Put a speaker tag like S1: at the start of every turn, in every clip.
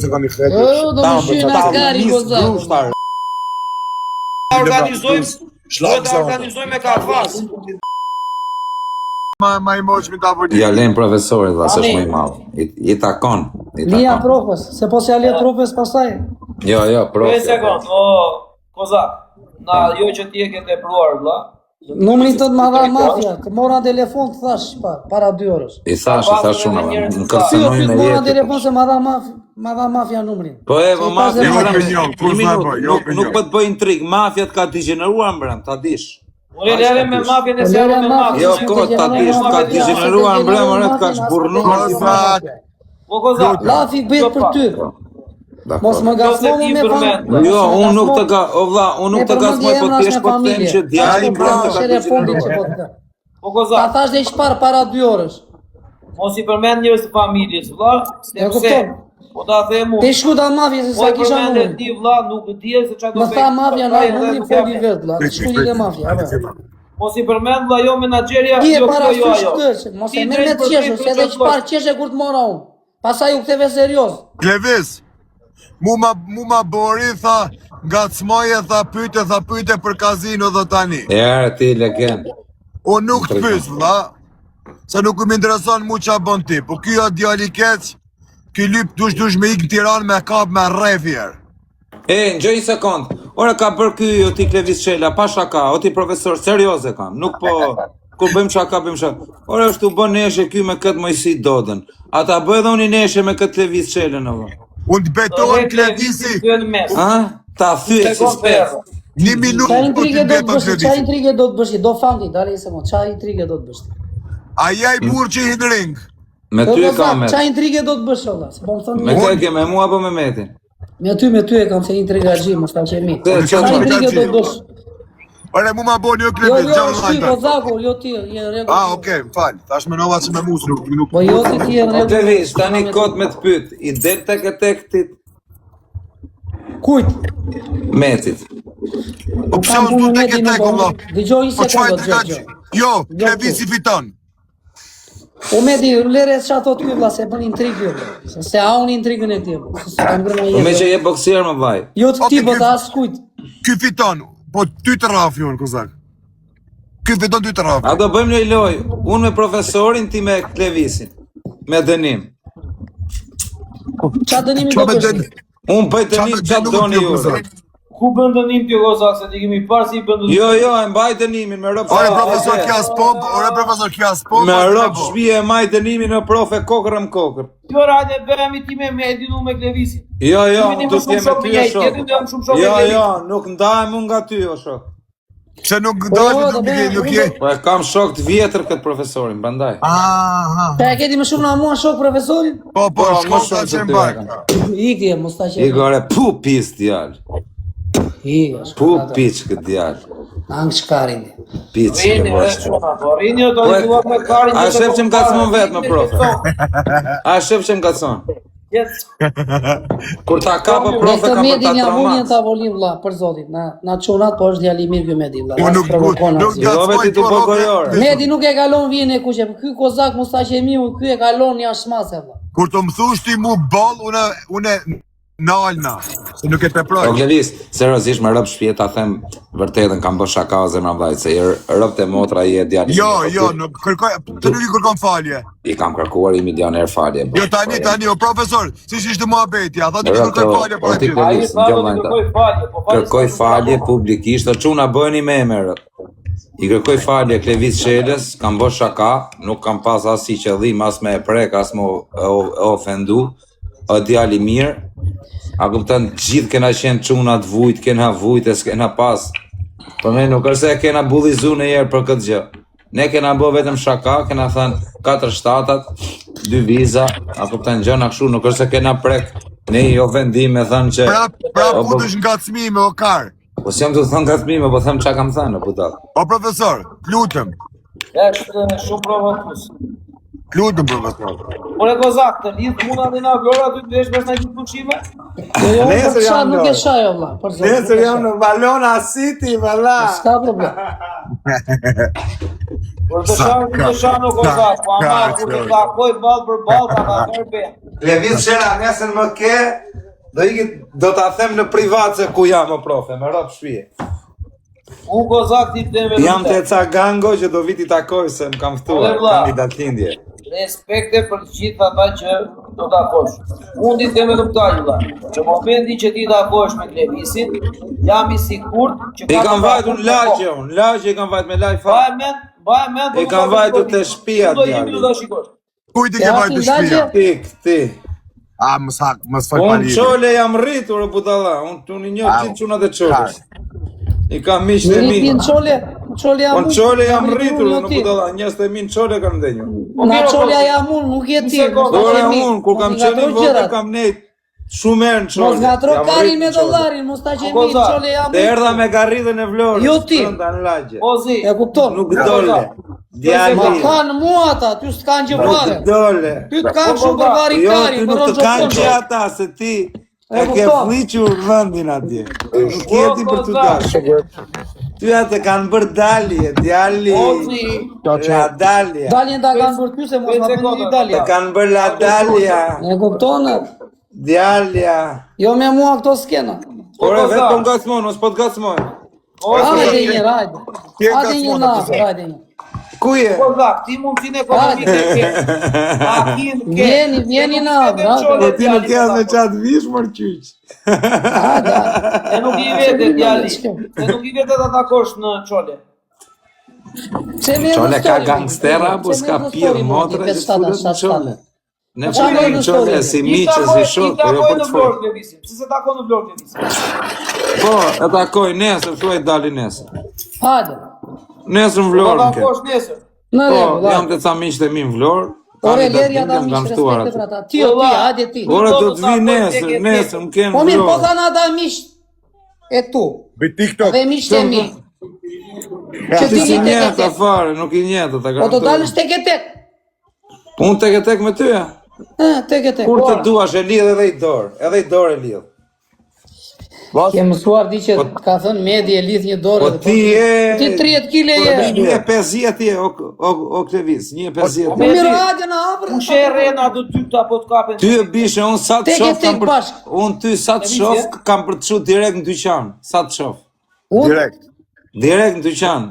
S1: se kam i kretë.
S2: Do më shyn askari kozak.
S3: Organizojmë me kafas.
S1: Ma i moqë mi ta vërdi.
S4: Ja len profesorit dhe se shme i malë. I takon.
S2: Lija profes, se po se ja le profes pasaj.
S4: Jo, profes.
S3: 2 sekund, kozak. Na jo që ti e ke tepruar vlla.
S2: Numrin të ma mafja, të mora telefon të thash para 2 orësh.
S4: I thash shumë, në kërcenoj me
S2: mora
S4: jetë.
S2: telefon se ma dha mafja numrin.
S4: Po mafja
S1: nuk
S4: po të bëj intrig, mafja të ka degeneruar mbrëm, ta dish.
S3: Ore lere me mafjen e se me mafjen.
S4: Jo, ta dish, ka degeneruar mbrëm, ore të ka shburnuar.
S3: Po kozak.
S2: Lafi bëhet për ty. Mos më gasmoni me famë.
S4: Jo, unë nuk të gasmoj, po t'jesh po të tenë që djali
S3: Po kozak.
S2: Ta thash dhe i shpar para 2 orësh.
S3: Mos i përmend njerëz të familjes, vlla.
S2: E kupton?
S3: Po ta them unë.
S2: Te shku ta mafja se sa kisha numrin.
S3: Ti vlla nuk di se çfarë do
S2: Më tha mafja na numrin foli vet vlla. Shkuli ke mafja, apo.
S3: Mos i përmend vlla jo menaxheria,
S2: Ti e
S3: jo
S2: para
S3: jo.
S2: mos e merr me të qeshur, se edhe çfarë qeshe kur të mora unë. Pastaj u ktheve serioz.
S1: Klevis, mu ma bori, tha, ngacmoje, tha pyte për kazino dhe tani.
S4: E ti legend.
S1: O nuk të pys, vla, se nuk më intereson mu qa bon ti, po kjo djali keq, kjo lyp dush me ik në Tiranë me kap me rrefjer.
S4: Në gjoj një sekund, ore ka bërë kjo o ti Klevis Shela, pa shaka, o ti profesor, serioze kam, nuk po, kur bëjmë shaka, ore është u bën neshe kjo me këtë Mojsi Dodën, ata bëjë dhe unë i neshe me këtë Klevis Shela në vë.
S1: Unë të betohen Klevisi.
S4: Ta thyë si spes.
S1: 1 minutë po të beton Klevisi.
S2: Qa intrige do të bështi, do fanti, dali se mo, qa intrige do të bështi.
S1: Aja i burë që i hinë ring.
S4: Me ty e kam
S2: Qa intrige do të bështi, Allah.
S4: Me ty e ke me mua po me metin?
S2: Me ty e kam se intriga gjimë, është ta që mi. Qa intrige do të bështi.
S1: Ore, mu ma boni o Klevis,
S2: Jo, shqy, po zakur, jo ti, je regu.
S1: Okej, më falj, tash me nova që me musë, nuk...
S2: Po jo ti je regu.
S4: Klevis, tani kot me të pyt, i del tek e tek ti...
S2: Kujt?
S4: Metit.
S1: Po pëse është du tek e tek, Allah?
S2: Dëgjoj një sekundë, gjë.
S1: Jo, Klevisi fiton.
S2: O Medi, lere që ato t'ky vla, se bën intrigë jo. Se a unë intrigën e ti,
S4: me që je boksier më vaj.
S2: Jo të ti, po të as kujt.
S1: Ky fiton, po ty të rafi unë, kozak. Ky fiton ty të rafi.
S4: A do bëjmë një loj, unë me profesorin, ti me Klevisin. Me dënim.
S2: Qa dënimi do bështi?
S4: Unë bëj dënim qatë doni ju.
S3: Ku bën dënim ti kozak, se ti kemi parë si i bën dënim?
S4: Jo, e mbaj dënimin, me ropë.
S1: Ore profesor kja s'pomp,
S4: Me ropë shpije e maj dënimin në profe kokër më kokër.
S3: Jo, rajde, bëhemi ti me Medin, unë me Klevisin.
S4: Jo, du t'je me ty o shok. Jo, nuk ndahem unë nga ty o shok.
S1: Që nuk nuk je.
S4: Po e kam shok të vjetër këtë profesorin, bandaj.
S2: Pa e keti më shumë në mua shok profesorin?
S1: Po, shko ta që mbaj.
S2: Ikti e, mos ta që.
S4: Igore, pu pis djallë. Pu piç këtë djallë.
S2: Angë shkarin.
S4: Piç këtë vashtë.
S3: Rinjo do i duat me karin.
S4: A shep që më kacmon vetë më profe. A shep që më kacmon. Kur ta kapë profe ka për ta traumat.
S2: Ta volim vlla, për zotit, na çonat po është djali mirë ky Medi vlla.
S1: Nuk
S4: Jove ti të pokojore.
S2: Medi nuk e kalon vjen e kuqe, ky kozak mustaqemiu, ky e kalon jashtë mase vlla.
S1: Kur të më thush ti mu ball, une nalna, se nuk e të proj.
S4: O Klevis, seriozisht me rëpë shpje ta them vërtetën kam bërë shaka o zemra vllaj, se rëpë të motra i e djali.
S1: Jo, nuk kërkoj, të nuk i kërkon falje.
S4: I kam kërkuar i milioner falje.
S1: Jo, tani, o profesor, si ishte mua betja, tha të kërkoj falje për aty.
S3: A i sa do të kërkoj falje, po falje.
S4: Kërkoj falje publikisht, o quna bëni me emerët. I kërkoj falje Klevis Shelës, kam bërë shaka, nuk kam pas as si qëllim, as me e prek, as me ofendu, o djali mirë. A kupton, gjithë kena qenë çunat vujt, kena vujt e s'kena pas. Po ne nuk është se kena bullizu në herë për këtë gjë. Ne kena bë vetëm shaka, kena thënë 4 shtatat, 2 viza, a kupton gjëna kështu, nuk është se kena prek. Ne jo vendim me thënë që
S1: Prap ku të ngacmime o kar.
S4: Po s'jam të thënë ngacmime, po them çka kam thënë, po dall.
S1: O profesor, lutem.
S3: Është shumë provokues.
S1: Lutem profesor.
S3: Ore kozak, të lidh puna dhe na vlora aty të vesh mes na gjithë pushime?
S2: Nesër jam nuk e shaj valla, për zotin.
S4: Nesër jam në Valona City, valla.
S2: S'ka problem.
S3: Por të shano kozak, po ama kur të takoj ball për ball ta ka bërë.
S4: Lëviz shera nesër më ke, do ta them në privat se ku jam o profe, me rrap shpije.
S3: Unë Kozak ti të
S4: Jam te ca gango që do viti takoj se më kam ftuar kandidat lindje.
S3: Respekte për gjithë ata që do të takosh. Unë ti të vetëm këta, që momenti që ti takosh me Klevisin, jam i sigurt që
S4: I kam vajtur lagje i kam vajtur me laj fat.
S3: Baj mend.
S4: I kam vajtur te shtëpia
S3: Do jemi
S4: djali.
S3: do ta shikosh.
S1: Kujt i ke vajtë shpia?
S4: Ti.
S1: A, më s'fal
S4: Unë
S1: pali.
S4: qole jam rritur e budalla, unë i njoh gjithë çunat e çolës. I kam miqtë e mi.
S2: Çole jam.
S4: Unë qole jam rritur në budalla, njerëzit e mi në qole kanë ndenjur.
S2: Na çolja jam unë, nuk je ti.
S4: Ora unë, kur kam qenë i vogël kam nejt shumë herë në qole.
S2: Mos ngatro karin me dollarin, mos ta qemi çole jam.
S4: Të erdha me garridhën e Vlorës.
S2: Jo ti.
S4: Brenda në lagje.
S3: Ozi,
S2: E kupton?
S4: Nuk dole.
S2: Ma
S4: Djali.
S2: kanë mua ata, ty s'kan gjë fare.
S4: Nuk dole.
S2: Ty t'kan shumë për vari
S4: Jo,
S2: karin,
S4: ty
S2: për
S4: nuk të
S2: roxho
S4: kanë që
S2: ponxho.
S4: ata, se ti
S2: E
S4: e ke
S2: kupton.
S4: fliqur vëndin atje. Nuk jeti për të dashur. Ty atë kanë bërë dalje, djali.
S3: Ozi,
S4: La dalja.
S2: Daljen ta kanë bërë ty se mos ma bëni
S4: Të
S2: dalja.
S4: kanë bërë la dalja.
S2: E kupton?
S4: Djalja.
S2: Jo me mua këto skena.
S4: Ore, vetë po ngacmon, mos po të gacmon.
S2: Hajde një, hajde.
S1: Ti e
S2: Hajde një
S1: ngacmon
S2: na,
S1: atë se.
S2: hajde një.
S4: Ku je?
S3: Kozak, ti mundsinë ekonomike ke.
S2: Vjeni na,
S4: Po ti nuk je me qatë vish, mër qyq.
S3: E nuk i vete djali. E nuk i vete ta takosh në çole.
S4: Qole ka gangstera, po s'ka pirë motra që fulet në qole. Ne
S2: Qa
S4: fulet në
S2: në
S4: qole,
S2: story?
S4: si miqë, si shok, po jo për të fort.
S3: Pse se takon në vlog Klevisin?
S4: Po, e takoj nesër, thuaj dali nesër.
S2: Hajde.
S4: Nesër në
S3: Do
S4: Vlorë në ke.
S3: takosh nesër.
S2: Në
S4: Po,
S2: rregull,
S4: jam të ca miqët e mi në Vlorë.
S2: Ore,
S4: Kandidat
S2: lerja ta
S4: lindje më
S2: mish
S4: kanë ftuar
S2: respekte për
S4: aty.
S2: ata. Ti, hajde ti.
S4: Ore, do të vi nesër më kenë
S2: Po mirë, po
S4: Vlorë.
S2: thanë ata mish e tu.
S1: Bëj TikTok.
S2: Dhe mish e mi. Që
S4: Ti
S2: ti
S4: si
S2: i tek e
S4: njëta
S2: tek.
S4: fare, nuk i njëta, ta
S2: Po do
S4: garantojnë.
S2: dalësh tek e tek.
S4: Unë tek e tek me tyja.
S2: Tek e tek.
S4: Kur të duash e lidh edhe i dorë, edhe i dorë e lidh.
S2: Ke mësuar di që ka thënë medi e lidh një dorë.
S4: Po
S2: dhe
S4: ti je...
S2: Ti 30 kg je.
S4: 1.50 je, o Klevis, 1.50
S2: Po
S4: je.
S2: mirë, hajde na hapër.
S3: Kush e rrena do ty apo të kapen?
S4: Ty e bishe, unë sa të
S2: Tek e
S4: shof kam
S2: tek
S4: për...
S2: bashk.
S4: Unë ty sa të shof kam për të shu direkt në dyqan. Sa të shof.
S1: Direkt.
S4: Direkt në dyqan.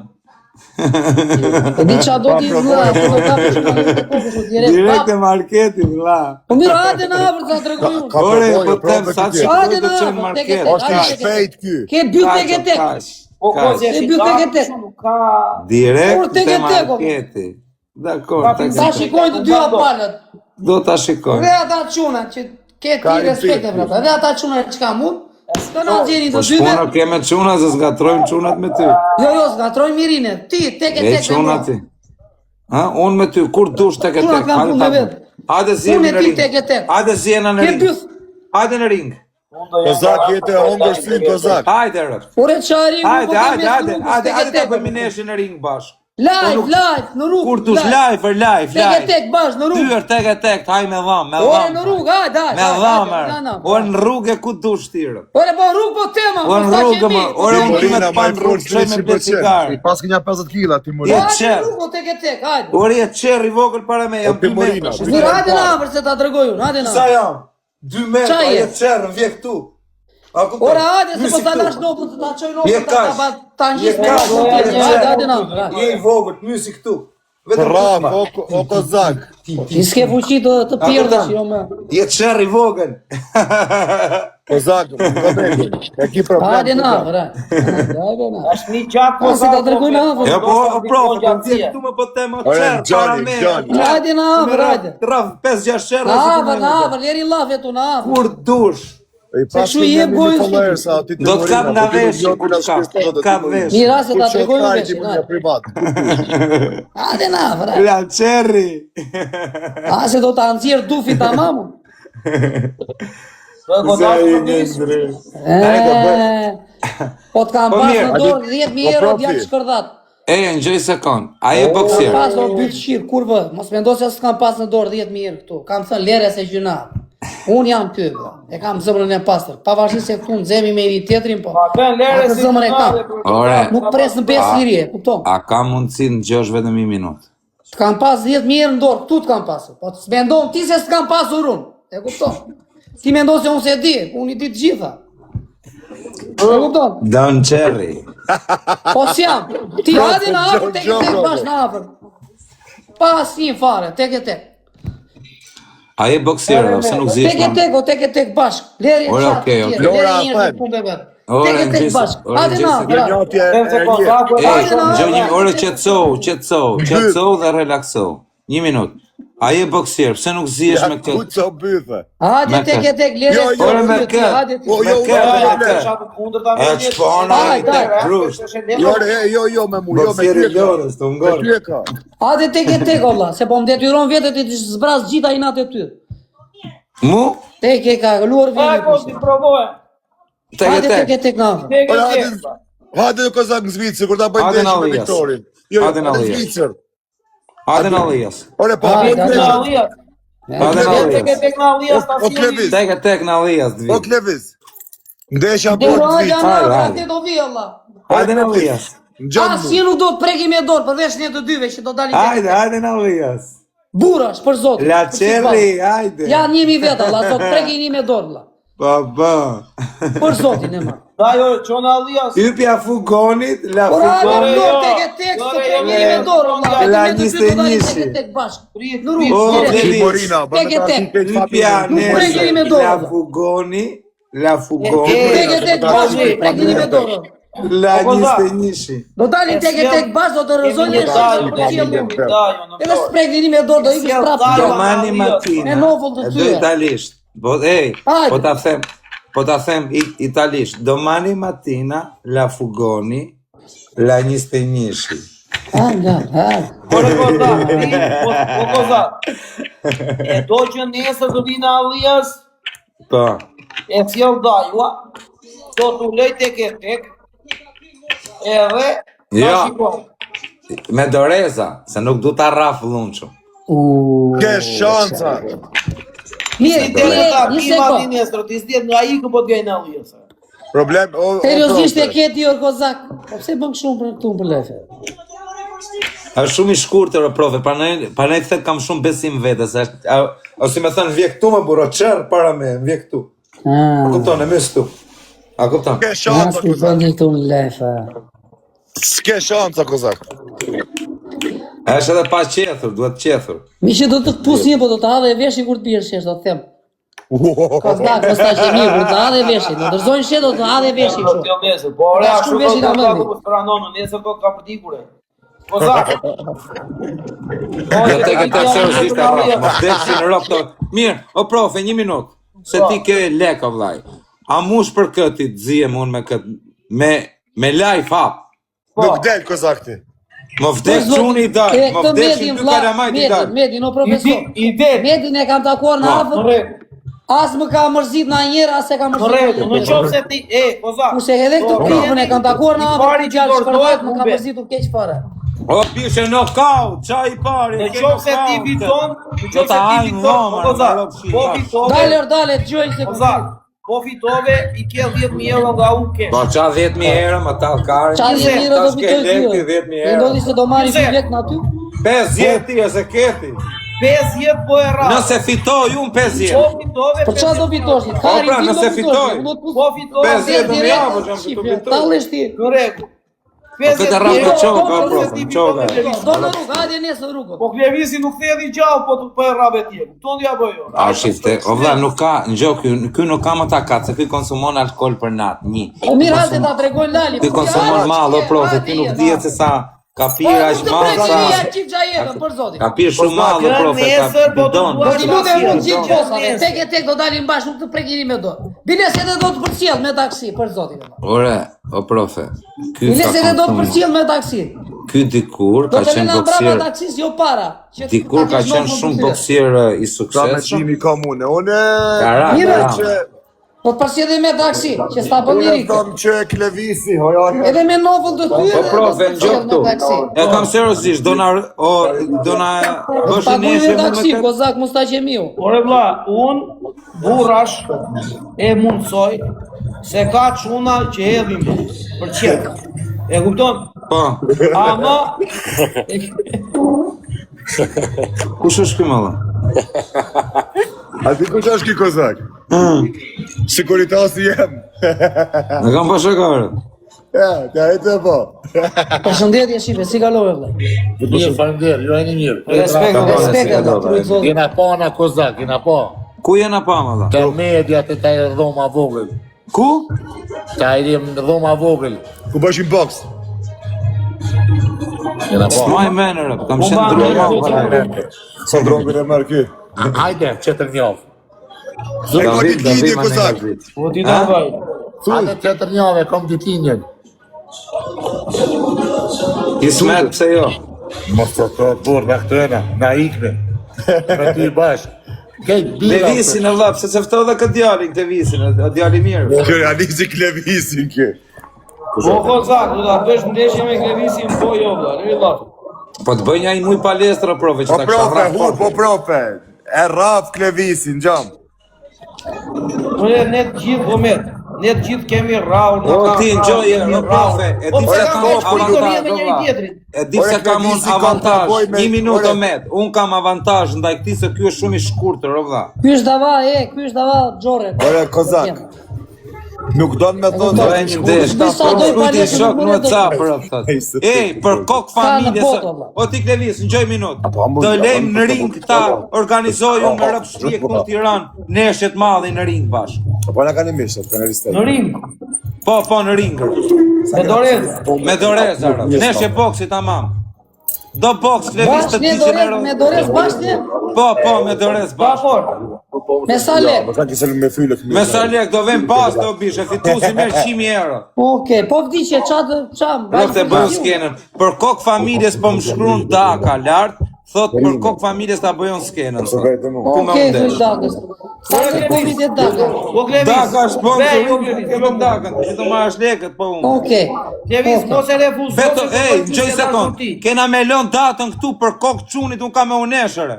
S2: E di qa do t'i zla, po do kapësh në direkt.
S4: Direkt e marketit, vla.
S2: Po mirë, hajde na hapër sa tregoj unë.
S1: Ka
S4: Ore,
S1: përvojë,
S4: po të them,
S1: prove
S4: sa të
S1: këtë.
S4: shof
S2: Hajde
S4: do
S2: na,
S4: të qenë
S2: po,
S4: market.
S2: tek e tek.
S1: Është i shpejt ky.
S2: Ke dy tek e tek.
S3: Po kozi
S2: E
S3: është
S2: dy tek e tek.
S3: nuk ka
S4: Direkt
S2: Por tek
S4: te
S2: e tek, o.
S4: marketi. Dakor,
S2: Ta shikojnë të dyja palët.
S4: do ta shikoj.
S2: Dhe ata çuna që ke ti
S1: Karin
S2: respekte
S1: pik.
S2: për ata. Dhe ata çuna që kam unë, s'ka na gjeni
S4: Po
S2: të dyve.
S4: shpona ke me çuna se zgatrojmë çunat me ty.
S2: Jo, zgatroj mirine. Ti tek e
S4: E
S2: tek.
S4: çuna ti. Ha, unë me ty, kur dush tek e
S2: Çuna
S4: tek.
S2: kam
S4: Hajde
S2: punë
S4: ta-
S2: vetë.
S4: Hajde si
S2: Unë
S4: jemi
S2: e
S4: në
S2: ti
S4: ring.
S2: tek e tek.
S4: Hajde si jena në
S2: Ke
S4: ring.
S2: byth.
S4: Hajde në ring.
S1: Kozak jetë e hongër si Kozak.
S4: Hajde rëp.
S2: Ore çari unë
S4: Hajde,
S2: po kam
S4: hajde,
S2: mes
S4: hajde,
S2: grupës,
S4: hajde,
S2: tek e
S4: hajde ta
S2: tek.
S4: bëjmë nesër në ring bashkë.
S2: Live, në rrugë.
S4: Kur dush live, live,
S2: Tek e
S4: live.
S2: tek bash në rrugë.
S4: Dyër tek e tek, haj me dham, me
S2: Ore
S4: dham.
S2: në rrugë, hajde, hajde.
S4: Me dhamër.
S2: Po
S4: Ore në rrugë e ku dush tirë.
S2: Ore po rrugë po tema.
S4: Ore në rrugë, më. Ore unë ty me
S1: Timurina,
S4: të
S1: ma
S4: pan
S1: i
S4: rrugë,
S1: fort
S4: shoj me ble
S1: 300%.
S4: cigarë.
S1: I pas kënja 50 kila, Timurina.
S4: Je
S2: Hajde
S4: qerë.
S2: në rrugë tek e tek, hajde.
S4: Ore je qerë i vogël para me, jam 2
S1: Timurina,
S4: metra.
S2: Mirë, hajde na hapër se ta tregoj unë, hajde na.
S4: Sa jam? 2 metra,
S2: Qa je?
S4: je qerë, vje këtu. A kupton?
S2: Ora hajde se po
S4: Mysi
S2: ta
S4: këtu.
S2: dash nopën, ta çoj
S4: Je
S2: nopën,
S4: kash.
S2: ta
S4: Je
S2: ngjis me
S4: kash,
S2: nopën,
S4: je
S2: hajde,
S4: qerë.
S2: hajde na. hajde.
S4: Je i vogël, mysi këtu. Vetëm
S1: Bravo,
S4: këtu.
S1: o Kozak.
S2: Ti s'ke fuqi të pierdësh, jo më.
S4: Je qerë i vogël.
S1: Kozak, Kozak. E ki problem.
S2: Hajde na,
S1: Kozak.
S2: ora. Hajde na.
S3: Është një gjatë
S2: Po si ta tregoj na hapër.
S4: Ja po, o prof, po vje këtu me po tema
S1: Ore,
S4: qerë para
S1: Gjani,
S4: me.
S1: Gjani.
S2: Hajde na hapër, hajde.
S4: Raf 5-6 qerë.
S2: Na
S4: si
S2: hapër,
S4: të
S2: na
S4: me.
S2: hapër, leri llafe tu na hapër.
S4: Kur dush.
S1: I pas
S2: shu jep gojën s'tu.
S4: Do të kap na vesh, kur të kap vesh.
S2: Mira se ta tregoj unë veshin,
S1: Timurina
S2: hajde.
S1: privat.
S2: Hajde na hapër. hajde.
S4: La qerri.
S2: A se do ta nxjerr dufi tamam.
S3: Do e godash për nis.
S2: Po të kam
S4: Po
S2: pas
S4: mirë,
S2: në dorë 10.000 euro
S1: profi.
S2: djallë shkërdat.
S4: E, në gjëj sekund. A je
S2: Kam
S4: boksier?
S2: pas do bytë shirë, kur vë, mos mendo se s'kam pas në dorë 10.000 euro këtu. Kam thënë lere se gjyna. Unë jam ky, bro. E kam zëmrën e pastër. Pavarësisht se këtu nxemi me një tjetrin, po.
S3: Pa bën lere
S2: Atë
S3: si
S2: zëmrën e kam.
S4: Ore.
S2: Nuk pres në 5 liri, e kupton?
S4: A ka mundësi në gjosh vetëm 1 minutë?
S2: Të kam pas 10.000 euro në dorë, këtu të kam pasur. Po të s'mendon ti se s'kam pasur unë. E kupton? Ti mendon se unë se di, unë i di të gjitha. E kupton?
S4: Don Cherry.
S2: Po s'jam. Ti hajde në afër, tek e tek bash në afër. Pa asnjë fare, tek e tek.
S4: A je boksier, pse nuk zihesh?
S2: Tek e tek bashk. Leri
S4: Ora,
S2: çfarë?
S4: okay, okay.
S2: Leri njerëz punë vet. Tek e tek bashk. Hajde na.
S4: Gjoni, ore qetëso dhe relakso. 1 minutë. A je boksier, pse nuk zihesh me këtë?
S1: Kuco bythe.
S2: Hajde tek e tek Leri.
S4: Ore me këtë.
S2: Hajde ti.
S4: E çfarë grusht.
S1: Jo me mu, jo me
S4: Lorës, të ngor.
S1: tyeka.
S2: Hajde tek e tek valla, se po më detyron vetë ti të zbraz gjitha inat e ty.
S4: Mu?
S2: Tek e ka luar
S3: E, ko, ti
S2: vini.
S3: provoj.
S2: Hajde tek e tek na afër.
S3: Tek
S1: Ora,
S3: e tek.
S1: hajde në Kozak në Zvicër, kur ta bëjmë
S4: Hajde në
S1: ndeshje me
S4: Allias.
S1: Viktorin. Jo,
S4: Hajde në
S1: hajde në
S4: Allias.
S1: Zvicër.
S4: Hajde në Allias.
S1: Ore, po,
S2: Hajde,
S1: po,
S2: hajde.
S3: Në Allias.
S4: Hajde në
S3: Tek e
S4: Allias.
S3: tek në Allias ta
S1: O Klevis.
S4: Tek e tek në Allias të
S1: O
S4: vi.
S1: Klevis. Ndeshja
S2: Dhe
S1: bërë në
S2: hajde
S1: Zvicër.
S2: na
S4: Hajde,
S2: afër,
S4: hajde.
S2: atë do vi valla.
S4: Hajde në Allias.
S1: Në gjatë
S2: Asnjë nuk do të preki me dorë përveç ne të dyve që do dalin.
S4: Hajde në Allias.
S2: Burrash për zotin.
S4: La
S2: për
S4: Cherry,
S2: futball.
S4: hajde.
S2: Janë 1000 veta, valla, sot preki 1 me dorë valla.
S4: Baba.
S2: Për zotin e marr.
S3: Da jo, çon Allias.
S4: Hypja fugonit, la
S2: Por hajde
S4: fugonit.
S2: në dorë tek e tek, sot preki 1 me dorë valla.
S3: La
S2: Vetëm ne të dy do dalim tek e tek bashk.
S3: Prit,
S2: Në
S3: prit.
S2: rrugë.
S4: O,
S2: direkt.
S4: Klevis.
S1: Morina,
S2: Tek e tek.
S4: Hypja
S2: Nuk preki me dorë.
S4: la fugoni, la
S2: Tek
S4: fugoni,
S2: e tek bashk, preki 1 me dorë.
S4: la 21.
S2: Do dalin tek e tek bashk, do të rrezojnë shumë për qiellin. Edhe sprek vini me dorë do ikë prapë.
S4: Domani matina.
S2: Me novull të
S4: E do
S2: tyre.
S4: italisht.
S2: Hajde.
S4: Po ta them italisht. Domani mattina la fugoni, la 21.
S2: Anga, hajde.
S3: Ore koza, po koza. E do që nesër do vi në Allias,
S4: Po.
S3: e sjell dajua, do t'u lej tek e tek, edhe
S4: Jo.
S3: ta shikoj.
S4: Me doreza, se nuk du ta rraf lunçu.
S1: Ke shanca.
S2: Mirë,
S3: Si deri ta
S2: një
S3: pima
S2: sekond.
S3: ti nesër, ti s'diet nga ikë po t'gaj në Allias.
S1: Problem, o
S2: Seriozisht e
S1: profe.
S2: ke ti Orkozak. Po pse bën shumë për këtu për lefe?
S4: Është shumë i shkurtër o profe, pa ne këtë kam shumë besim vetes, ose më thënë vje këtu më burro, çerr para me, vje këtu. A kupton, e mes këtu. A kupton?
S1: Ke shanca,
S2: Mos i
S1: Kozak.
S2: bën këtu në lefe.
S1: S'ke shanca, Kozak.
S4: Është edhe pa qethur, duhet qethur.
S2: Mi që do të këpus një, po do të hadhe e veshin kur të bjerë shesh, do të them. Kozak, mos ta qemi, kur të hadhe e veshin. Do dërzojnë shesh, do të hadhe e veshin
S3: Do
S2: shumë.
S3: t'jo nesër, po ore,
S2: Da,
S3: ashtu
S2: shku
S3: do
S2: veshin
S3: të
S2: nga mendi.
S3: po stranonë, nesër do t'ka përdikure. Koza.
S4: Jo tek e tek seriozisht e rraf, mos vdesin rraf to. Mirë, o profe, 1 minutë. Se ti ke lek o vllai. A mush për këtë të zihem unë me këtë me life hap.
S1: Nuk del, Kozak ti.
S4: Më vdes çuni i dal, më vdesin dy kalamajt i dal.
S2: Medin, o profesor.
S3: I det,
S2: Medin e kam takuar në
S3: në
S2: afër,
S3: rregull.
S2: as më ka mërzit në njerë, as e ka
S3: Në
S2: mërzit
S3: rregull, në qoftë se ti, Koza.
S2: Ku se edhe këto klubën e kam takuar në afër,
S3: Pari
S2: ku
S3: që
S2: gjallë
S3: dorëzohet
S2: shkërbet, më ka
S3: humbe.
S2: mërzitur keq fare.
S4: O pishe knockout, çaj i pari.
S3: Në
S4: ke
S3: qoftë se ti
S4: knockout.
S3: fiton, në
S4: Do
S3: qoftë
S4: ta
S3: se ti
S4: hajnë
S3: fiton,
S4: dhomën,
S3: Koza.
S4: në rrugë
S3: Po
S4: shi.
S3: fitove,
S2: Dale, gjoj se
S3: Koza. Po fitove, i ke 10.000 euro nga unë kesh.
S4: Po qa 10.000 euro më ta kari.
S2: Qa 10.000 euro do
S4: Tash ke
S2: fitoj
S4: lekti
S2: ty.
S4: 10.000
S2: E
S4: euro.
S2: ndodhi se do marri
S3: Nëse-
S2: 2 lek në aty?
S4: 50 ti ose keti.
S3: 50 po e rrallë.
S4: Nëse fitoj unë 50.
S3: Po fitove,
S2: Për qa do fitosh? Kari
S4: pra,
S2: tim do
S4: nëse
S2: fitosh.
S4: fitoj.
S2: Unë do të
S3: Po fitove,
S4: 50
S2: direkt,
S4: në javë, jam
S2: shifje,
S4: fitu fitu.
S2: tallesh ti.
S3: Në rregull.
S4: këtë rrallë me qoka, profe, me qoka.
S2: Do në rrugë, hajde nesë në rrugë.
S3: Po Klevisi nuk thedhi gjallë, po e rrabe tjetër. Tonë ja bëjo.
S4: A shifte, o vlla nuk ka, ngjo ky nuk ka më ta kat, se ky konsumon alkool për natë, 1.
S2: Po mirë hajde ta tregojnë Lali.
S4: Ky konsumon mall, o profe, ky nuk dihet se sa ka pirë aq mall sa.
S2: Për zotin.
S4: Ka pirë shumë mall, o profe,
S3: nesër,
S4: ka
S3: po
S4: bidon.
S3: të
S2: Do t'i lutem
S3: Asnjë,
S2: unë gjithë
S3: asnjë.
S2: posave, tek e tek do dalim bashkë, nuk të prekini me dorë. Biles edhe do të përcjell me taksi, për zotin.
S4: Ore, o profe, ky
S2: Biles edhe do të
S4: konsumuar.
S2: përcjell me taksi.
S4: Ky dikur
S2: Do
S4: ka
S2: të
S4: qenë
S2: lëna brava
S4: boksier.
S2: taksis, jo para. që
S4: Dikur
S2: ta
S4: ka
S2: kesh
S4: qenë
S2: normën
S4: shumë
S2: për ty.
S4: boksier i
S1: Ka me
S4: suksesshëm.
S1: qimi komune. Une...
S4: Kara,
S2: Mira,
S4: kara.
S2: Do të përcjell edhe me taksi, që s'ta bën
S1: Une
S2: njëri.
S1: thëm që e Klevisi, hojarë.
S2: Edhe me novull të tyre.
S4: Po profe,
S2: do të
S4: ngjo
S2: përcjell me
S4: këtu.
S2: taksi.
S4: E kam seriozisht, do na bësh
S2: Ta
S4: një
S2: bëjmë
S4: nesër
S2: me taksi,
S4: me këtë.
S2: kozak mos ta qemiu.
S3: Ore vlla, unë burrash e mundsoj se ka çuna që hedhin për qef. E kupton?
S4: Po,
S3: Ama
S4: kush është ky mëlla?
S1: A ti ku që është ki kozak? Sekuritasi jem.
S4: Në kam pa shakare.
S1: Ja, ta e të po.
S2: Përshëndetje Shqipe, si kalove vëlla?
S5: Mirë, faleminderit, ju e një mirë.
S2: Respekt, vëlla, trujt zotë.
S5: Jena pa në kozak, jena pa.
S4: Ku jena pa më dha?
S5: Te media të taj dhoma vogël.
S4: Ku?
S5: Ta i rim në dhoma vogël.
S1: Ku bëshim box?
S5: Jena pa.
S4: Maj menere, kam shenë droma.
S1: Sa drongën e mërë ky?
S5: Hajde, qëtër njavë.
S1: E ka ditë lidhje kozak.
S3: Po ti na vaj.
S5: Hajde qëtër njavë, kom ditlinjen.
S4: Kismet pse jo?
S5: Mos të të burë në këtëna, na ikme. Me ty bashkë. Kejt bila.
S4: Levisin e vlla, pse se fto dhe këtë djalin këtë visin, o djali mirë.
S1: Kjo realizi klevisin kjo.
S3: Po kozak, do ta bësh ndeshje me Klevisin po jo vëlla, ne vëlla.
S4: Po të bëj një muj palestra prove që
S1: Po
S4: ta
S1: profe,
S4: kësha
S1: po profe. E rap klevisin, gjam.
S3: Ne të gjithë gomet. Ne të gjithë kemi rraun.
S4: O ti ngjoje, o profe, e di se kam
S3: avantazh me njëri
S4: avantazh.
S3: tjetrin.
S4: E di se kam un avantazh. 1 minutë med. Un kam avantazh ndaj këtij se ky është shumë i shkurtër, o vlla.
S2: Ky është dava, ky është dava Xhorre.
S1: Ore kozak. Nuk do në me thonë
S4: Do e një desh, ta
S2: Sa doj
S4: përshkruti
S2: palestra,
S4: shok
S2: nuk
S4: në
S2: do të
S4: WhatsApp
S2: bëj.
S4: për thot. Ej, për kokë familje.
S2: botë, valla.
S4: O ti Klevis, ngjoj minutë. Do lejmë në ring ta organizojmë me rrëfshtie këtu në Tiranë, neshje të madhe në ring bashkë.
S1: Po na kanë mishë, kanë ristet.
S3: Në ring.
S4: Po në ring.
S3: Me dorez.
S4: Me doreza, neshje boksi tamam. Do boks Klevis të
S2: Bashkë
S4: diçën
S2: me dorez bashkë.
S4: Po, me dorez
S3: Pa
S4: bashkë.
S3: fort.
S2: Me sa lek?
S1: Po ka kisë me fyllë këtu.
S4: Me sa lek do vëm pas do bishë, fituesi merr 100.000 euro.
S2: Okej, po vdiqje çam.
S4: Do të bëj skenën. Për kokë familjes po më shkruan Daka lart, thot për kokë familjes ta bëjon skenën.
S1: Po vetëm unë.
S4: Ku më
S2: Okej,
S4: undesh?
S2: thuj Dakës. Sa të komit e Daka.
S3: Po Klevis.
S4: Daka është
S3: Ve, jo
S4: sponsor,
S3: Klevis.
S4: ke vëm Dakën, ti do marrësh lekët po unë.
S2: Okej.
S3: Klevis, mos e refuzo.
S4: Veto,
S3: se
S4: ej,
S3: po
S4: gjoj
S3: ti
S4: sekond.
S3: ti.
S4: Kena me lën datën këtu për kokë çunit, unë kam me uneshëre.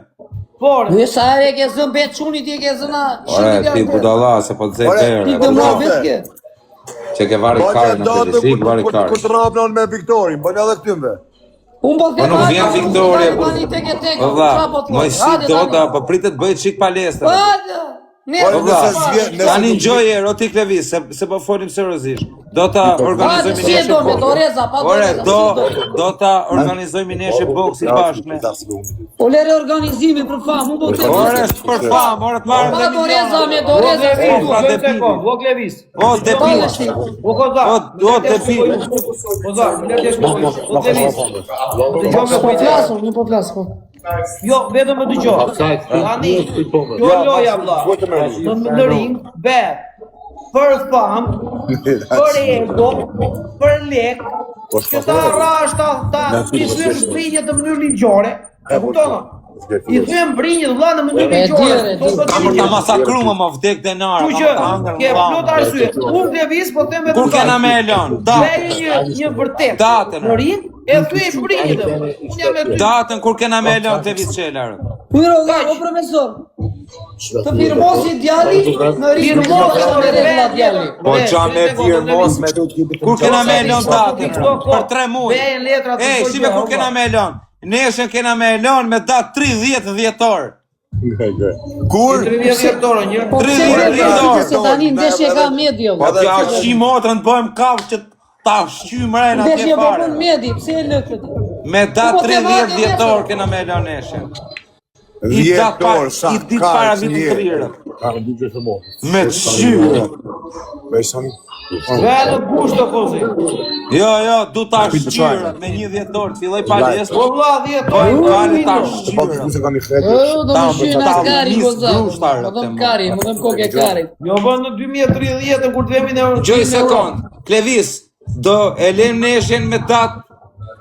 S3: Por,
S2: Ju sa herë ke zën bet çunit ti ke zëna.
S4: Ore, ti budalla se po të zej
S1: Ore,
S2: Ti
S4: derë.
S2: do më vet ke.
S4: Që ke varri karë në televizik, varri
S1: Ku
S4: karë.
S1: të rapnon me Viktorin, bënë edhe këtymve.
S2: Un po
S4: Po
S2: them.
S4: nuk vjen Viktoria, po.
S2: Po
S4: O vlla, moj si do ta, po pritet bëhet çik palestra.
S2: Hajde. Ne
S1: Ore,
S4: O vlla,
S1: nëse s'vjen- nëse
S4: tani
S1: nuk-
S4: ngjoj erë, o ti Klevis, se po folim seriozisht. Do ta organizojmë
S2: Si e
S4: neshje
S2: do me
S4: boksi.
S2: doreza, pa
S4: Ore,
S2: doreza.
S4: do ta organizojmë neshje boksi bashkë me.
S2: O lere organizimi për famë, un po them.
S4: Ore, është për famë, ore të marrëm
S2: Pa
S4: dhe
S2: doreza me
S4: miliona.
S2: doreza.
S3: Klevis,
S4: pra,
S3: gjoj
S4: debil.
S3: sekond. Po Klevis.
S4: O, debil.
S3: Po kozak.
S4: O, debil.
S3: Kozak, më le të shkoj. Po Klevis. Dëgjoj me
S2: Po
S3: kujdes.
S2: flasun, nuk po flas po.
S3: Jo, vetëm më dëgjoj. Tani, kjo loja vlla. Në ring, bet. Për fam, për ego, për lek. Këta rash ta i thyen brinjë të mënyrë ligjore. E kupton? I thyen brinjë vlla në mënyrë
S2: E
S3: ligjore.
S2: dire,
S3: Do të
S4: Ka për ta masakru më vdek denara.
S3: Kështu që ke plot arsye. Unë Klevis po them vetëm.
S4: Kur kena me elon?
S3: Një vërtet.
S4: Datën.
S3: Në ring e thyej brinjë. Unë jam me ty.
S4: Datën kur kena me elon të visqelarë.
S2: Pyro, o profesor. Të firmosi djali në ring mos me rregulla djali.
S4: Po qa me firmos me... Kur kena me elon datën? Për 3 muaj.
S3: Vejnë letrat.
S4: Ej, shime kur kena me elon? Neshen kena me elon me datë 30 dhjetor.
S1: Kur?
S3: 30 vjetorë një.
S2: Po pse
S4: 30
S2: vjen se tani ndeshje ka medio.
S4: Po t'ja shqy motrën bëjmë kavë që ta shqy mrejnë
S2: Ndeshje
S4: atje
S2: po
S4: fare.
S2: bën medi, pse e lë këtë?
S4: Me datë
S2: Po, te
S4: 30
S2: vate
S4: dhjetor
S2: nesër.
S4: kena me elon neshen. I
S1: Vjetor, sa
S4: I dit para vitit të rirë. Me të shqyre.
S1: Me shani.
S3: Vetë bush të kozi.
S4: Jo, du ta shqyre me 1 dhjetor, të filloj palestë.
S3: Po vlla 10
S4: Bëjmë pale ta
S1: Po
S4: shqyre.
S1: të se kam i kretë.
S2: Do më shyn
S4: ta
S2: askari
S4: nis
S2: gozat.
S4: grushtar,
S2: Do
S4: them,
S2: më kari, më dëm kokë kari.
S3: Jo bën në 2030 kur të vemi në
S4: Gjoj sekund, Klevis, do e lem neshen me datë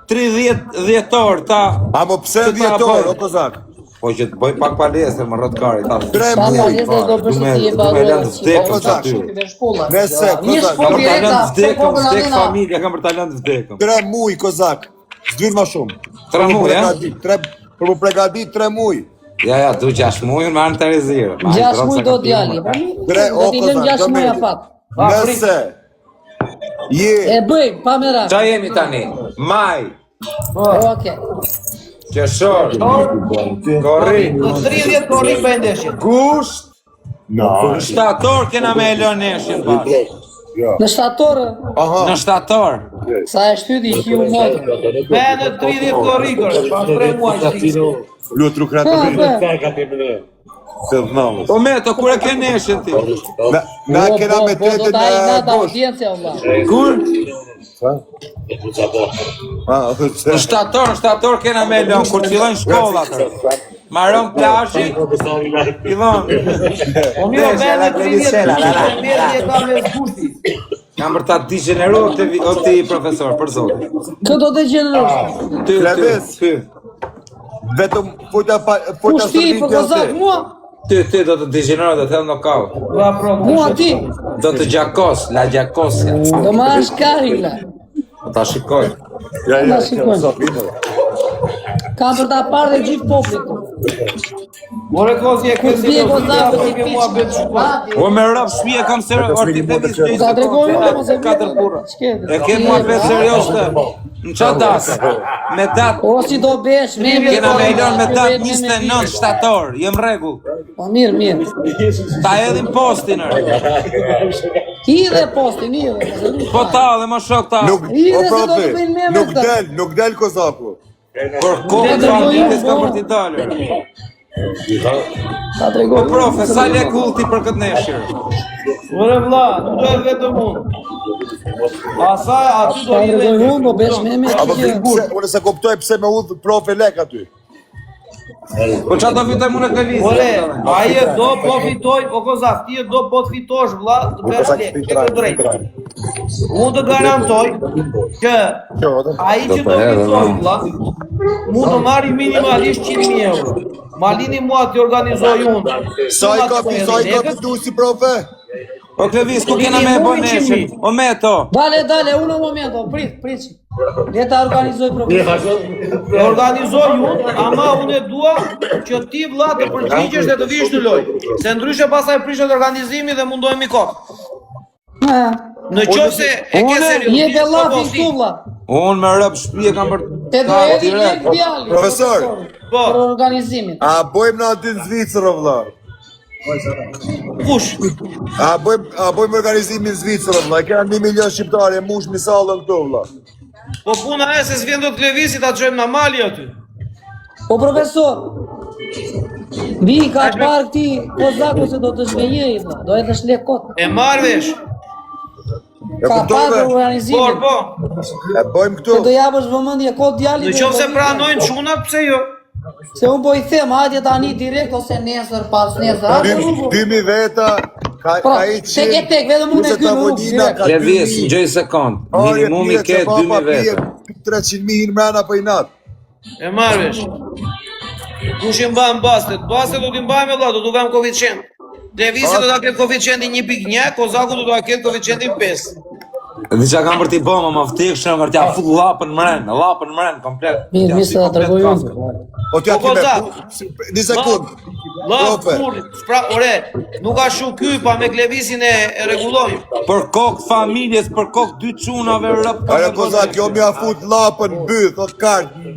S4: 30 dhjetor, ta...
S1: A mo pse
S4: Se ta
S1: vjetor,
S4: bëj.
S1: o kozak?
S4: Po që të bëj pak palestër, më rrët kari, ta...
S1: 3
S2: Pa
S1: muaj.
S2: palestra do bësh ti e
S4: Du me lënë vdekëm
S1: Po,
S4: që aty.
S1: Nëse,
S2: Një
S1: kozak,
S2: shpo
S4: Kam për ta
S2: direta,
S4: lënë
S2: pse
S4: vdekëm,
S2: kokën
S4: vdek
S2: arena.
S4: familja, kam për ta lënë vdekëm.
S1: 3 muaj, kozak. S'dyn ma shumë.
S4: 3 muaj, ja?
S1: Për mu pregadit 3 muaj.
S4: Ja, du 6 muaj më anë të rezirë.
S2: 6 muaj do djali. Do t'i lëm 6 muaj afat.
S1: Nëse je
S2: E bëj, pa merak.
S4: Qa jemi tani? Maj.
S2: Okej.
S4: Qeshor. Korri.
S3: 30 korrik për ndeshjen.
S4: Gusht.
S5: No.
S4: Në shtator kena me e lënë neshin bashkë.
S2: Në shtatorë,
S4: Në shtator.
S2: sa e shtyti i u modë.
S3: Me në 30 korrikër, pas 3 muaj shtikë.
S1: Lutru kratë
S2: Ha,
S1: të vëllës.
S4: Po me të kur e ke neshin ti?
S1: Na kena me
S2: do
S1: tetën
S2: ta i
S1: e
S2: nata
S1: gusht.
S2: audiencia, valla.
S4: Kur?
S1: Në
S4: Në shtator kena me lënë, kur fillojnë shkollat. Maron plazhi, fillon.
S3: O mirë, me në 30 korrikër, meri e ka me zgushti.
S4: Jam për ta digeneru o ti profesor, për zotin.
S2: Këtë do të gjenerosh.
S4: Ty.
S1: Vetëm futa
S2: Kushti për kozak mua?
S4: Ty do të digeneru, do të thellë knockout.
S2: Mua ti?
S4: Do të gjakos, la gjakosja.
S2: Do ma është karin la.
S4: Ta shikoj.
S2: Ta shikojnë. Kam për ta parë dhe gjithë poplit.
S3: More kozi e
S2: Kur
S3: kësi
S2: bie
S3: do të
S2: kozak
S3: të
S2: ti
S3: ke mua bëtë shkuat.
S4: O me rap shpije kam se orti të visë që
S2: Ta tregoj unë mos e
S4: katër burra.
S2: Ç'ke?
S4: E ke mua për serios të. Në qa dasë? Me datë.
S2: O si do besh, me
S4: Kena me lënë me datë 29 shtator. Jem rregull.
S2: Po mirë.
S4: Ta edhim postin.
S2: Hidhe postin, hidhe.
S4: Po ta dhe më shok ta.
S1: Nuk,
S2: Hidhe
S1: o
S2: se do të
S1: profi,
S2: bëjnë me
S1: nuk del kozaku.
S4: Por kohë të familjes ka për t'i dalër.
S2: Ta
S4: Po
S2: tregoj.
S4: profe, sa lek ulti për këtë neshër?
S3: More vlla, nuk do e vetëm unë. Asa, aty do
S2: Ta
S3: i
S2: tregoj unë, po besh me
S1: Apo
S2: që.
S1: unë se kuptoj pse me udhë profi lek aty.
S4: Po qa do fitoj mu në klevizë?
S3: Ore, aje do po fitoj, o kozak, ti do po të fitosh vlla, të besh lek, e këtë drejtë. Unë të garantoj që ai që do fitoj vlla, mu të marri minimalisht 100.000 euro. Malini mua të organizoj unë.
S1: Sa i ka fitu si profe?
S4: O kleviz, ku kena me e bo neshër? O me to.
S2: Dale, unë në momento, prit. Le ta organizoj profesion.
S3: E organizoj unë, ama unë e dua që ti vlla të përgjigjesh dhe të vish në lojë. Se ndryshe pasaj prishet organizimi dhe mundohemi kohë. Në qoftë se e ke serios.
S2: Je bellafi këtu vlla.
S4: Unë me rëp shpije kam për
S2: Te do edi lek djali.
S1: Profesor.
S3: Po,
S2: Për organizimin.
S1: A bojmë në aty në Zvicrë, vëlla?
S3: kush?
S1: A bojmë organizimin në Zvicrë, vëlla? Kena 1 milion shqiptare, mush misallën këtu, vëlla.
S3: Po puna e se s'vjen do të levisi ta çojmë në mali aty.
S2: Po profesor, vi ka parë këti kozaku se do të zhvejej, vlla. Do edhe shlek kot.
S3: E marr vesh.
S2: Ka parë
S3: Po,
S2: organizimin.
S3: po.
S1: E bojmë këtu.
S2: Se do japësh vëmendje kot djali.
S3: Në qoftë se pranojnë çunat, pse jo?
S2: Se unë po i them, hajde tani direkt ose nesër, pas nesër. Hajde rrugo.
S1: 2.000 veta, ka
S2: Pra,
S1: i
S2: tek e tek, vetëm unë e ky në rrugë direkt.
S4: Kleviz, në gjëj sekund. Minimumi ke 2.000 vetë.
S1: 300.000 në mrena për i natë.
S3: E marr vesh. Kush i mban bastet? Bastet do t'i mbajmë valla, do t'u vëmë koeficient. Levisi do ta ketë koeficientin 1.1, Kozaku do ta ketë koeficientin 5.
S4: Dhe që kam për t'i bo, më ftikshëm, për t'ja fut lapën mren, komplet.
S2: Mirë, se ta tregoj unë.
S1: O t'ja
S3: Po,
S1: kime,
S3: Kozak.
S1: 1 sekund.
S3: La,
S1: Profe.
S3: pra, ore, nuk ka shu ky pa me Klevisin e rregullojmë.
S4: Për kokë familjes, për kokë 2 çunave rëp.
S1: Are Kozak, jo mi a fut lapën byth, thot kartë.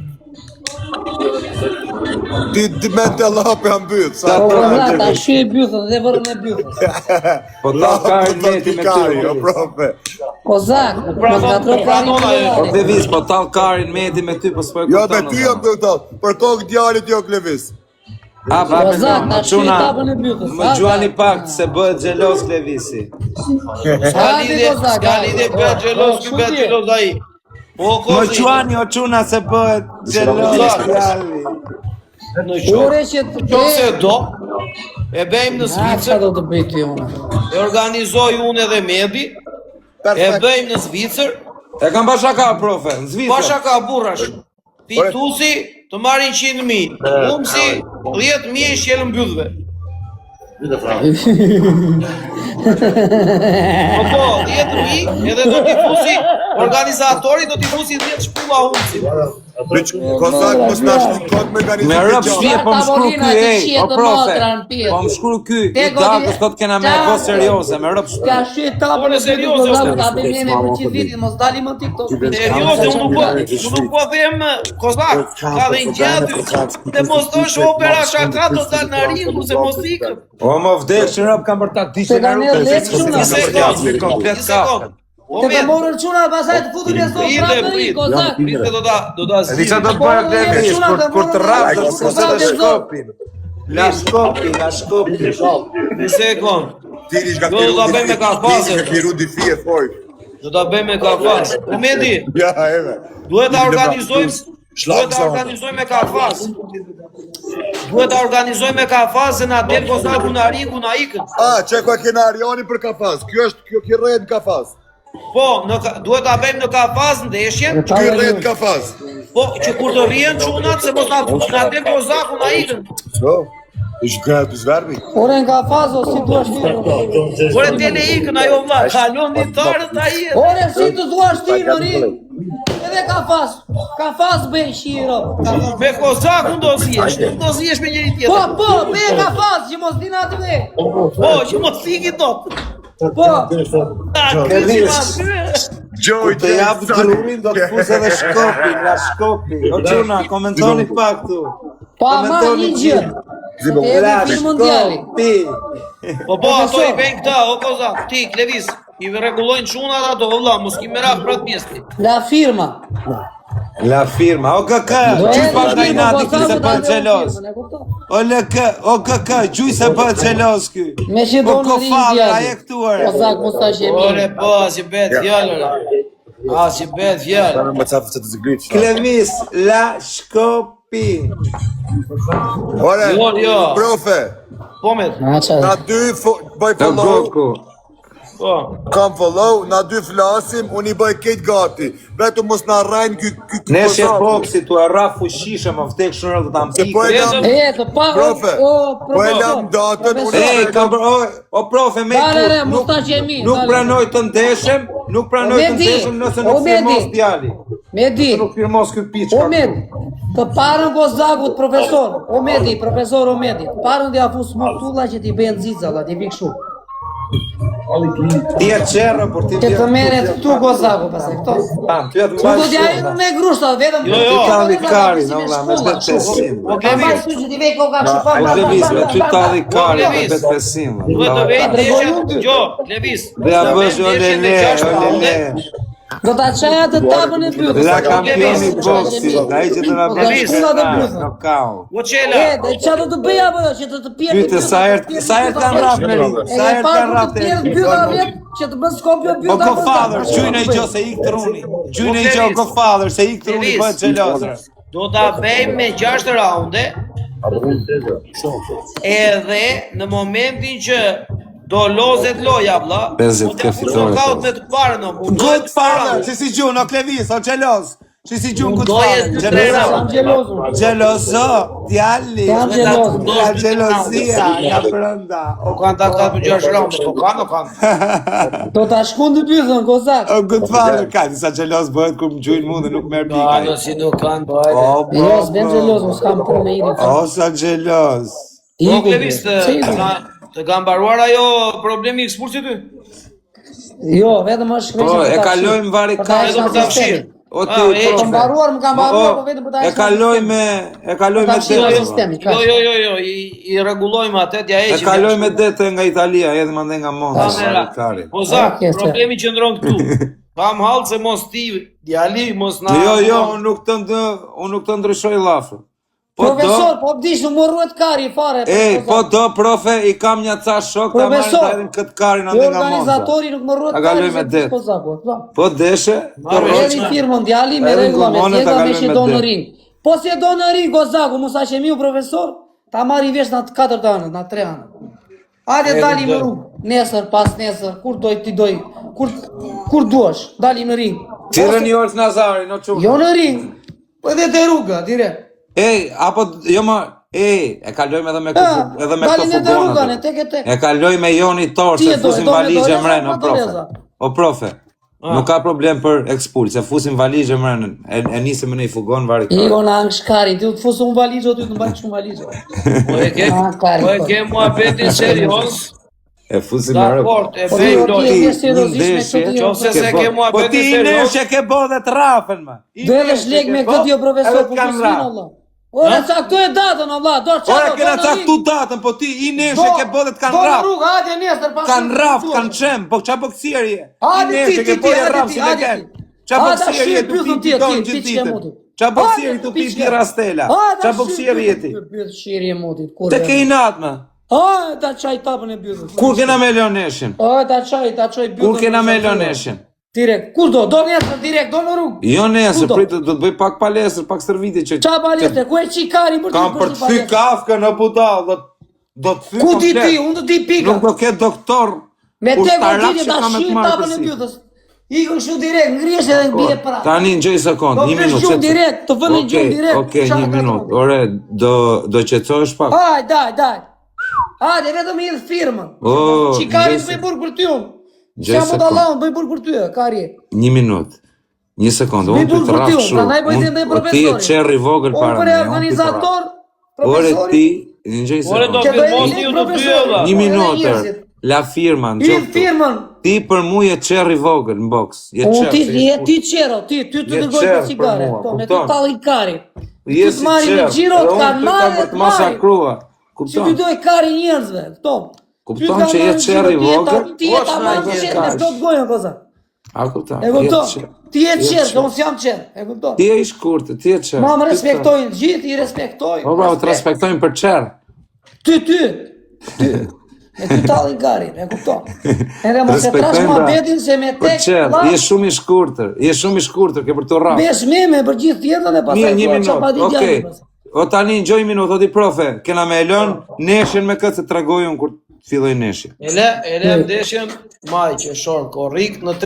S1: Ti me të lapë janë byth.
S2: Po vëlla, ta shi e bythën dhe vërën e bythën.
S4: Po ta karin neti me
S1: kari, o
S4: ty.
S1: profe.
S2: Kozak, mos ka tro
S4: Po
S2: karin.
S4: Kleviz, po ta karin meti me ty, po s'po e
S1: Jo,
S4: kupton.
S1: me ty jam këtu, për kokë djalit jo Klevis.
S4: A, pa me
S2: Kozak, ta shi
S4: çuna.
S2: tapën e bythës.
S4: Më gjuani pak se bëhet xhelos Klevisi.
S3: Ska lidhje bëhet xhelos, ky bëhet xhelos ai. Po
S4: Më
S3: kozi.
S4: gjuani o çuna se bëhet xhelos djali.
S3: Në
S2: Ore që
S3: qoftë se do, e bëjmë në
S2: Çfarë
S3: Zvicër,
S2: do të bëj ti unë?
S3: e organizoj unë edhe Medi, e
S1: Perfekt.
S3: bëjmë në Zvicër,
S4: E kam bashaka, profe, në Zvicër.
S3: pasha ka burrash. Fitusi të marrin 100.000, humsi 10.000 i shjelën mbyllëve. Po, 10.000 edhe do t'i fusi Organizatori do t'i fusi 10 shpulla hunci.
S1: Kozak mos na shtikot me
S4: Me
S1: organizimin
S4: rëp shpje po më shkru ky, o profe. Po më shkru ky, i dakës thot kena me vo serioze, me rëp shpje.
S2: Ka shit tapën
S3: Ore,
S2: e
S3: serioze,
S2: Kozakut,
S3: ose.
S2: ta bëjmë ne për çit vitin, mos dalim në TikTok.
S3: Serioze, unë nuk po them Kozak, ka dhe një gjaty. Dhe mos thosh opera shaka do dal në ringu se mos ikëm.
S4: O më vdek që rëp kam për ta
S2: Se ka ne lek çuna.
S4: komplet ka.
S2: Te ka morën çuna pasaj të futën e sot prapë në ring, Kozak.
S3: Prite do ta
S4: Di që do të bëjë Klevis, kur të rrap do të fusë dhe shkopin. La shkopi.
S3: Një sekund.
S1: Tiri nga
S3: Do ta bëjmë me kafazë.
S1: Ka kiru di fije foj.
S3: Do ta bëjmë me kafaz. Umedi,
S1: Ja, eve.
S3: duhet ta organizojmë me kafaz. Duhet ta organizojmë me kafaz se na del Kozaku në ringu na ikën.
S1: Që ka kena Ariani për kafaz. Kjo rrejt kafaz.
S3: Po, duhet ta bëjmë në kafaz ndeshjen.
S1: Ky rrejt kafaz.
S3: Po, që kur të rrihen çunat se mos na del Kozaku na ikën.
S1: So, është gëtë zverbi.
S2: Ore nga fazo si duash ti.
S3: Ore dele ikën ajo vlla, kalon ditarët ai.
S2: Ore si të duash ti në ring. Edhe ka faz bëj shiro.
S3: Me Kozakun do zihesh me njëri tjetër.
S2: Po, me ka faz që mos din aty me.
S3: Po, që mos iki dot.
S2: Po,
S1: Gjoj
S4: Të japë grurin do të fusë edhe shkopin, la shkopi. O quna, komentoni pak tu.
S2: pa ma një gjë. E edhe film mondiali.
S3: Po, ato i bëjnë këta, o Kozak, ti, Klevis, i rregullojnë çunat ato, valla, mos ki merak për atë pjesë.
S2: La firma.
S4: La firma, o kaka, gjuj pak nga i nati këtu se për gjelos. O kaka, gjuj se për gjelos ky.
S2: Me që
S4: Po
S2: do në ring
S4: kofal, a
S2: djali.
S4: je këtu ere.
S2: Kozak mos ta shemi.
S3: Ore, po, si bet fjallë, si bet fjallë.
S1: Më cafë që të zgritë.
S4: Klevis, la shkopi.
S1: Ore,
S3: Jo.
S1: profe,
S3: Po, me,
S1: na dy bëj
S4: Të
S1: follow,
S4: goku.
S3: po.
S1: kam follow, na dy flasim, unë i bëj ketë gati. Vetu mos na rrajnë ky
S4: Neshe boksi, tu e rra fushishë, më vdek shërë dhe ta më
S1: Se po e lam,
S2: E, të pa,
S1: profe,
S2: o,
S1: po e lam datën, unë
S4: Ej, kam për, o profe, me
S2: Dale, mos ta qemi.
S4: nuk pranoj të ndeshem, nëse nuk firmos djali.
S2: Medi,
S4: Nuk firmos ky piçka.
S2: Omedi, të parën Kozakut profesor, Omedi, profesor Omedi, të parën dhe afus smutulla që ti bëjnë zizalla, ti pikë shumë.
S4: Ti e qerë, por ti
S2: Që të meret këtu Kozaku, pasaj këto.
S4: Ty e të
S2: Që do t'ja e me grushta, vetëm...
S3: Jo,
S4: Ti talli kari, në vla, me 500.
S3: Po,
S2: Ka
S3: Klevis,
S2: bashkë që ti vej koka kështu pa...
S4: Po Klevis, me ty talli kari, me
S3: Klevis.
S4: 500.
S3: duhet të vej ndeshja, jo, Klevis.
S4: Dhe a bësh o lele.
S2: Do t'a qaja të tapën e pytë.
S4: La kampioni boksi, da i që të nga
S2: Klevis.
S4: bësh në kau.
S3: O qela,
S2: E, që do të bëja bëja, që të pjetë...
S4: Pyte, sa ert kanë rap me ri, sa ert kanë rap
S2: të
S4: me
S2: tjerë
S4: ri.
S2: pyta vetë, që të bën skopjo pyta...
S4: O Godfather, gjujnë e gjo se ik të runi. Gjujnë e gjo Godfather, se ik të runi bëhet gjelozër.
S3: do ta bëjmë me 6 raunde. Edhe në momentin që do lozet loja, vlla.
S4: 50 ke fitore.
S3: Knockout me të parën, o mund.
S4: Godfather, që si gjunë, o Klevis, o gjeloz. Që si gjunë
S3: Doje
S4: Godfather,
S2: Jam gjelozur.
S4: Gjelozo, djalli.
S2: Jam gjeloz.
S4: La gjelozia, nga brënda.
S3: O kanë ta ka për 6 raunde, po kanë, o kanë.
S2: Do t'a shkun të pythën, Kozak.
S4: O Godfather, ka disa gjeloz bëhet kur më gjujnë mu dhe nuk merë
S3: Ano
S4: pikaj.
S3: si nuk kanë, po hajde.
S2: Jo, s'bem gjeloz, mos kam për me iri.
S4: O sa gjeloz.
S3: Po Klevis, të ka mbaruar ajo problemi i ekspulsit ty?
S2: Jo, vetëm është
S4: Po,
S2: shkreshin
S4: e kalojmë vari
S3: Edhe për ta fshirë.
S4: O ti,
S3: e,
S2: Të mbaruar, më ka mbaruar, po vetëm për ta
S4: e kaloj me
S2: Ta fshirë
S4: detë.
S2: sistemi.
S3: Jo, i rregullojmë atë, t'ja
S4: E
S3: heqim.
S4: kaloj me detë nga Italia, edhe mandej nga Monza.
S3: Kamera. Po zak,
S2: Okej,
S3: problemi qëndron këtu. Kam hallë se mos ti, djali, mos na...
S4: Jo, unë nuk të ndryshoj llafër. Po
S2: Profesor,
S4: do,
S2: po dish, nuk më ruet kari, fare.
S4: po do, profe, i kam një ca shok, ta marrin
S2: Profesor,
S4: ta edhin këtë karin
S2: Jo
S4: ande nga Monza.
S2: organizatori nuk më ruet
S4: Ta
S2: kari.
S4: kaloj me det. Po deshe,
S2: Eri firë mondiali me
S4: Edhe
S2: regula me
S4: gumone ta
S2: tjega me
S4: kaloj
S2: që
S4: me
S2: do në
S4: det.
S2: ring. Po si e do në ring, Gozaku, mos a qemi u profesor, ta marri vesh në 4 anët, në 3 anët. Hajde dalim në rrugë, nesër, pas nesër, kur doj ti doj, kur duash, dalim në ring.
S4: Tirën një orës Nazari, no qumë.
S2: Jo në ring, po edhe te rruga, direkt.
S4: Apo, jo më, e kalojmë edhe me këto
S2: Dalim edhe rrugane,
S4: fugonët.
S2: tek e tek.
S4: E kaloj me Joni Torë,
S2: Ti
S4: se
S2: e do,
S4: fusin
S2: e do me
S4: valigje
S2: doreza,
S4: mrenë,
S2: me
S4: o profe.
S2: doreza.
S4: O profe, Nuk ka problem për ekspul, se fusim valizhe mërën, e nisim në i fugon varikare.
S2: Jo në angshkari, ti të fusë unë valizho, ti të mbajt shumë valizho.
S3: Po e ke muhabetin serios.
S4: E fusim në rëpë.
S3: Dakord, e
S2: Po
S3: bëj
S2: ti
S3: lojë.
S2: je seriozisht me këtë
S3: Qofse se ke
S4: Po
S3: muhabetin
S4: ti i
S3: serios.
S4: neshe ke bo dhe të rafen, ma.
S2: Delesh lek me këtë jo profesor, po
S4: kanë
S2: kusmin Allah. Ora cakto e datën Allah, do çfarë?
S4: Ora kena caktu datën, po ti i neshe ke bo dhe të kanë rap.
S2: Rrugë, hajde nesër pas.
S4: Kanë rap, kanë qem, po qa boksierje? I
S2: Hajde
S4: neshe ke bo dhe rap si me gen. Qa boksierje tu pi bidon gjithë ditën. Qa boksieri tu pi bi rastela. Qa boksieri jeti.
S2: Shirje motit, kur.
S4: Te ke i natë, ma.
S2: Ha, ta çaj tapën e bytës.
S4: Kur kena me leoneshin?
S2: Ha, ta çaj bytën.
S4: Kur kena me leoneshin?
S2: Direkt, kur do nesër direkt, do në rrugë.
S4: Jo nesër,
S2: Kudo?
S4: pritë, do të bëj pak palestër, pak stërvitje që...
S2: Qa palestre, ku e qikari për
S4: Kam për të thy kafka në budal, do të thy
S2: Ku di
S4: komplet.
S2: ti, unë të di pika.
S4: Nuk do ketë doktor
S2: Me te
S4: ushtarak
S2: goditje
S4: që
S2: ta
S4: ka me të
S2: shih
S4: marrë
S2: tapën e
S4: përsi.
S2: bytës. Ikën kështu direkt, ngrihesh edhe ngrihe pra.
S4: Tani në gjej sekund,
S2: Do
S4: një
S2: vesh
S4: minutë.
S2: gjumë direkt, të vënë gjumë direkt.
S4: Okej,
S2: Çfarë
S4: një
S2: ka
S4: minutë.
S2: thonë?
S4: Ore, do qetësohesh pak?
S2: Daj. Hajde, vetëm i dhë firmën.
S4: Oh,
S2: Qikari
S4: gjej
S2: të bëj burg për ty unë.
S4: Gjej
S2: Shamu
S4: sekond.
S2: Dallahun, bëj burg për ty, kari.
S4: Një minutë. Një sekundë,
S2: Mi
S4: unë të
S2: burg
S4: të
S2: për ty
S4: rafë
S2: unë,
S4: shumë.
S2: prandaj bëj dhe
S4: Ti e
S2: profesori.
S4: qerri vogël
S2: Unë
S4: para
S2: për
S4: me.
S2: organizator,
S4: Ore
S2: profesori.
S4: ti, në gjej
S3: Ore do
S4: sekundë.
S2: Që do
S3: firmos
S2: i
S3: një
S2: lek
S3: do dy
S2: profesori.
S3: olla.
S4: Një
S2: Edhe
S4: minutër.
S2: njerëzit.
S4: La firma, në
S2: I
S4: qoftë.
S2: firmën.
S4: Ti për mu je qerri vogël në boks. Je
S2: Unë
S4: qerri.
S2: ti qero, ti të
S4: Je
S2: dërgoj
S4: qerë
S2: për cigare.
S4: për mua,
S2: Po, me
S4: kupton?
S2: të tallin kari.
S4: Je
S2: Ti të marri me xhiro, të kanë marrë,
S4: për të
S2: të marri.
S4: masakrua.
S2: Si ty
S4: Kupton?
S2: doj kari njerëzve, kupton?
S4: Kupton që je qerri vogël?
S2: Ti je ta marrë të qerë me shto të gojën, koza.
S4: A kupton?
S2: E kupton?
S4: Je qerë.
S2: Ti je
S4: Je
S2: qerë,
S4: qerë.
S2: ka unë s'jam qerë, e kupton?
S4: Ti je i shkurtë, ti je qerë.
S2: Ma më
S4: Ti
S2: respektojnë gjithë, i respektojnë.
S4: Po bravo, të respektojnë për qerë.
S2: Ty. Me ty tallin karin, e kupton? Edhe mos e trash
S4: Respektojnë
S2: muhabetin se me
S4: Për
S2: tek
S4: qerë, je shumë i shkurtër, ke për të rrafë.
S2: Besh me për gjithë tjetën e pasaj
S4: Mirë, një
S2: thua
S4: minutë,
S2: çfarë di
S4: okej.
S2: djali pastaj.
S4: O tani në gjoj minutë, o di profe, kena me elon neshin me këtë se të regojën kur filloj neshje.
S3: Ele mdeshjen maj që shorë korrik në